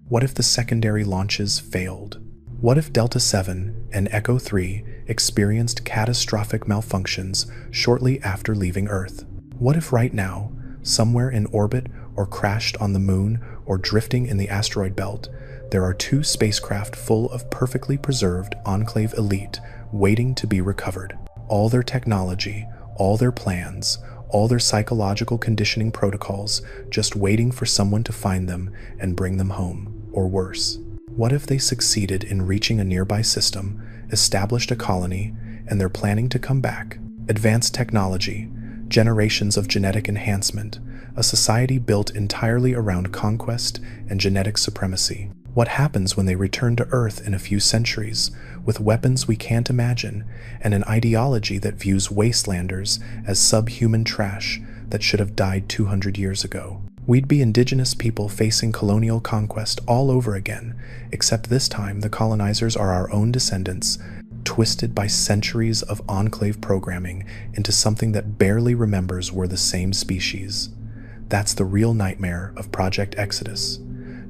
What if the secondary launches failed? What if Delta 7 and Echo 3 experienced catastrophic malfunctions shortly after leaving Earth? What if right now, somewhere in orbit or crashed on the moon or drifting in the asteroid belt, there are 2 spacecraft full of perfectly preserved Enclave elite waiting to be recovered? All their technology, all their plans, all their psychological conditioning protocols just waiting for someone to find them and bring them home, or worse. What if they succeeded in reaching a nearby system, established a colony, and they're planning to come back? Advanced technology, generations of genetic enhancement, a society built entirely around conquest and genetic supremacy. What happens when they return to Earth in a few centuries, with weapons we can't imagine, and an ideology that views wastelanders as subhuman trash that should have died 200 years ago? We'd be indigenous people facing colonial conquest all over again, except this time the colonizers are our own descendants, twisted by centuries of Enclave programming into something that barely remembers we're the same species. That's the real nightmare of Project Exodus.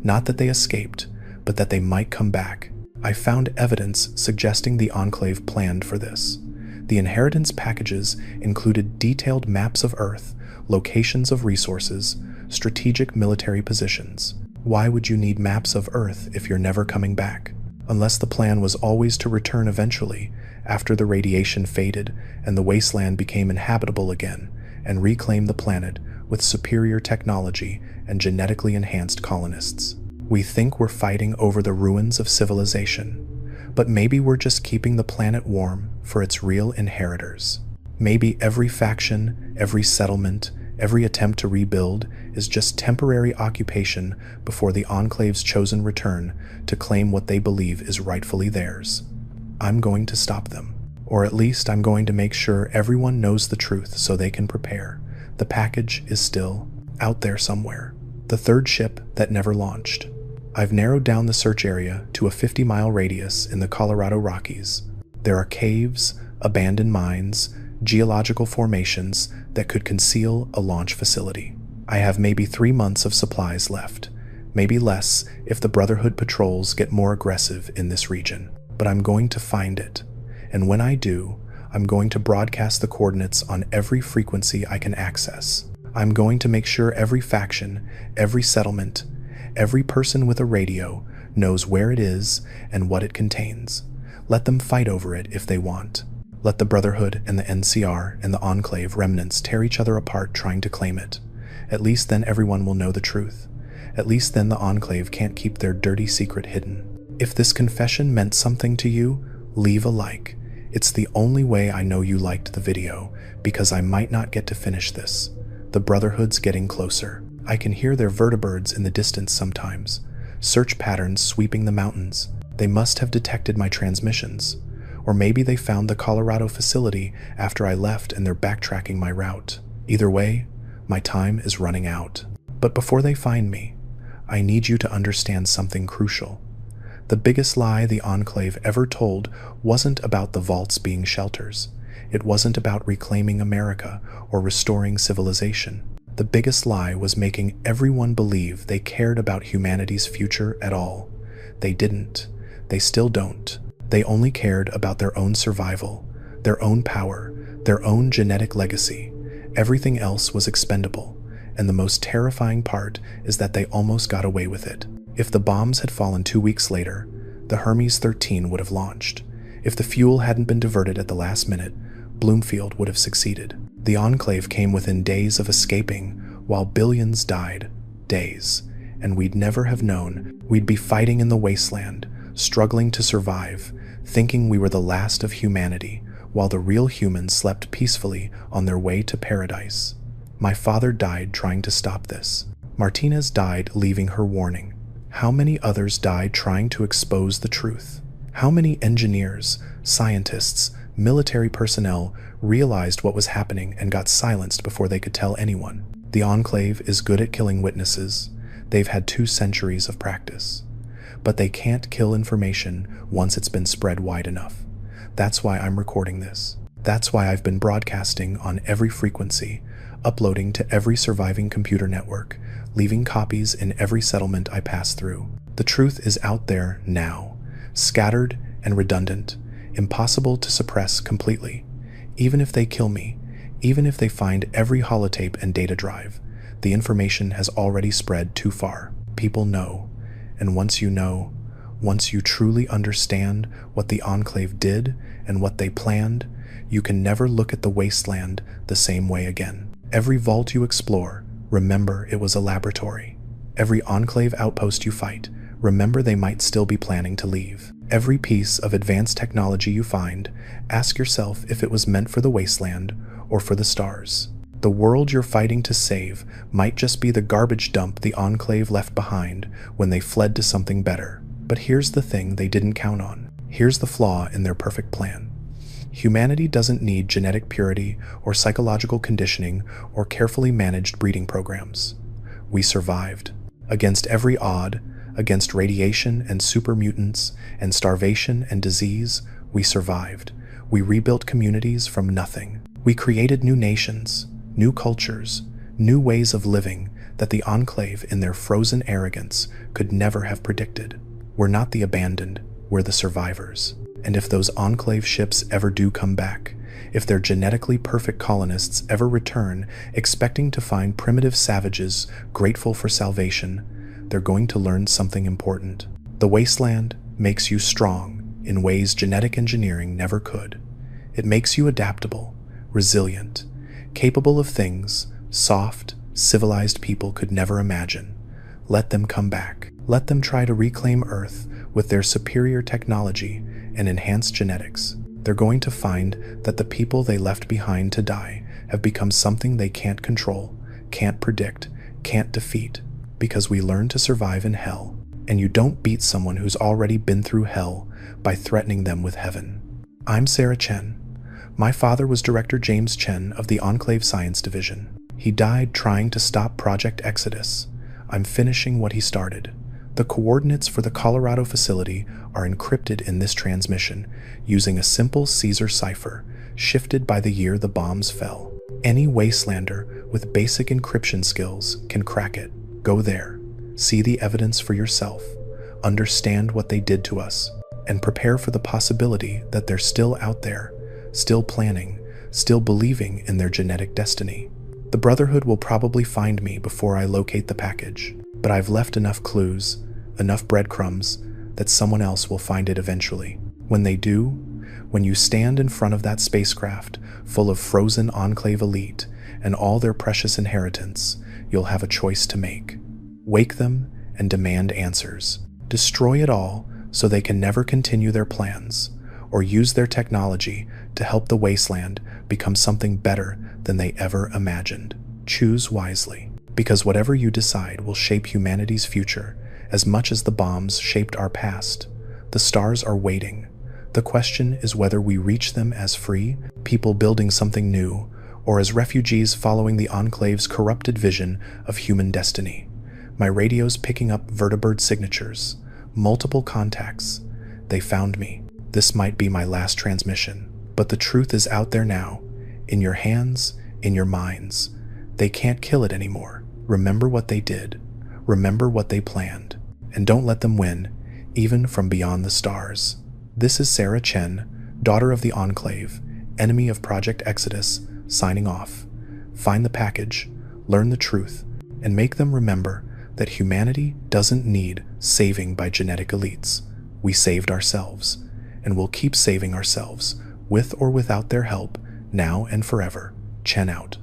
Not that they escaped, but that they might come back. I found evidence suggesting the Enclave planned for this. The inheritance packages included detailed maps of Earth, locations of resources, strategic military positions. Why would you need maps of Earth if you're never coming back? Unless the plan was always to return eventually, after the radiation faded and the wasteland became inhabitable again, and reclaim the planet with superior technology and genetically enhanced colonists. We think we're fighting over the ruins of civilization, but maybe we're just keeping the planet warm for its real inheritors. Maybe every faction, every settlement, every attempt to rebuild is just temporary occupation before the Enclave's chosen return to claim what they believe is rightfully theirs. I'm going to stop them. Or at least I'm going to make sure everyone knows the truth so they can prepare. The package is still out there somewhere. The 3rd ship that never launched. I've narrowed down the search area to a 50-mile radius in the Colorado Rockies. There are caves, abandoned mines, geological formations that could conceal a launch facility. I have maybe 3 months of supplies left, maybe less if the Brotherhood patrols get more aggressive in this region. But I'm going to find it, and when I do, I'm going to broadcast the coordinates on every frequency I can access. I'm going to make sure every faction, every settlement, every person with a radio knows where it is and what it contains. Let them fight over it if they want. Let the Brotherhood and the NCR and the Enclave remnants tear each other apart trying to claim it. At least then everyone will know the truth. At least then the Enclave can't keep their dirty secret hidden. If this confession meant something to you, leave a like. It's the only way I know you liked the video, because I might not get to finish this. The Brotherhood's getting closer. I can hear their vertibirds in the distance sometimes. Search patterns sweeping the mountains. They must have detected my transmissions. Or maybe they found the Colorado facility after I left and they're backtracking my route. Either way, my time is running out. But before they find me, I need you to understand something crucial. The biggest lie the Enclave ever told wasn't about the vaults being shelters. It wasn't about reclaiming America or restoring civilization. The biggest lie was making everyone believe they cared about humanity's future at all. They didn't. They still don't. They only cared about their own survival, their own power, their own genetic legacy. Everything else was expendable, and the most terrifying part is that they almost got away with it. If the bombs had fallen 2 weeks later, the Hermes 13 would have launched. If the fuel hadn't been diverted at the last minute, Bloomfield would have succeeded. The Enclave came within days of escaping, while billions died. Days. And we'd never have known. We'd be fighting in the wasteland, struggling to survive, thinking we were the last of humanity, while the real humans slept peacefully on their way to paradise. My father died trying to stop this. Martinez died leaving her warning. How many others died trying to expose the truth? How many engineers, scientists, military personnel realized what was happening and got silenced before they could tell anyone? The Enclave is good at killing witnesses. They've had 2 centuries of practice. But they can't kill information once it's been spread wide enough. That's why I'm recording this. That's why I've been broadcasting on every frequency, uploading to every surviving computer network, leaving copies in every settlement I pass through. The truth is out there now, scattered and redundant, impossible to suppress completely. Even if they kill me, even if they find every holotape and data drive, the information has already spread too far. People know. And once you know, once you truly understand what the Enclave did and what they planned, you can never look at the wasteland the same way again. Every vault you explore, remember it was a laboratory. Every Enclave outpost you fight, remember they might still be planning to leave. Every piece of advanced technology you find, ask yourself if it was meant for the wasteland or for the stars. The world you're fighting to save might just be the garbage dump the Enclave left behind when they fled to something better. But here's the thing they didn't count on. Here's the flaw in their perfect plan. Humanity doesn't need genetic purity or psychological conditioning or carefully managed breeding programs. We survived. Against every odd, against radiation and super mutants and starvation and disease, we survived. We rebuilt communities from nothing. We created new nations, new cultures, new ways of living that the Enclave in their frozen arrogance could never have predicted. We're not the abandoned, we're the survivors. And if those Enclave ships ever do come back, if their genetically perfect colonists ever return expecting to find primitive savages grateful for salvation, they're going to learn something important. The wasteland makes you strong in ways genetic engineering never could. It makes you adaptable, resilient, capable of things soft, civilized people could never imagine. Let them come back. Let them try to reclaim Earth with their superior technology and enhanced genetics. They're going to find that the people they left behind to die have become something they can't control, can't predict, can't defeat, because we learned to survive in hell. And you don't beat someone who's already been through hell by threatening them with heaven. I'm Sarah Chen. My father was Director James Chen of the Enclave Science Division. He died trying to stop Project Exodus. I'm finishing what he started. The coordinates for the Colorado facility are encrypted in this transmission using a simple Caesar cipher, shifted by the year the bombs fell. Any wastelander with basic encryption skills can crack it. Go there, see the evidence for yourself, understand what they did to us, and prepare for the possibility that they're still out there, still planning, still believing in their genetic destiny. The Brotherhood will probably find me before I locate the package, but I've left enough clues, enough breadcrumbs, that someone else will find it eventually. When they do, When you stand in front of that spacecraft, full of frozen Enclave elite and all their precious inheritance, you'll have a choice to make. Wake them and demand answers. Destroy it all so they can never continue their plans, or use their technology to help the wasteland become something better than they ever imagined. Choose wisely, because whatever you decide will shape humanity's future as much as the bombs shaped our past. The stars are waiting. The question is whether we reach them as free people building something new, or as refugees following the Enclave's corrupted vision of human destiny. My radio's picking up vertibird signatures, multiple contacts. They found me. This might be my last transmission, but the truth is out there now, in your hands, in your minds. They can't kill it anymore. Remember what they did. Remember what they planned. And don't let them win, even from beyond the stars. This is Sarah Chen, daughter of the Enclave, enemy of Project Exodus, signing off. Find the package, learn the truth, and make them remember that humanity doesn't need saving by genetic elites. We saved ourselves, and we'll keep saving ourselves, with or without their help, now and forever. Chen out.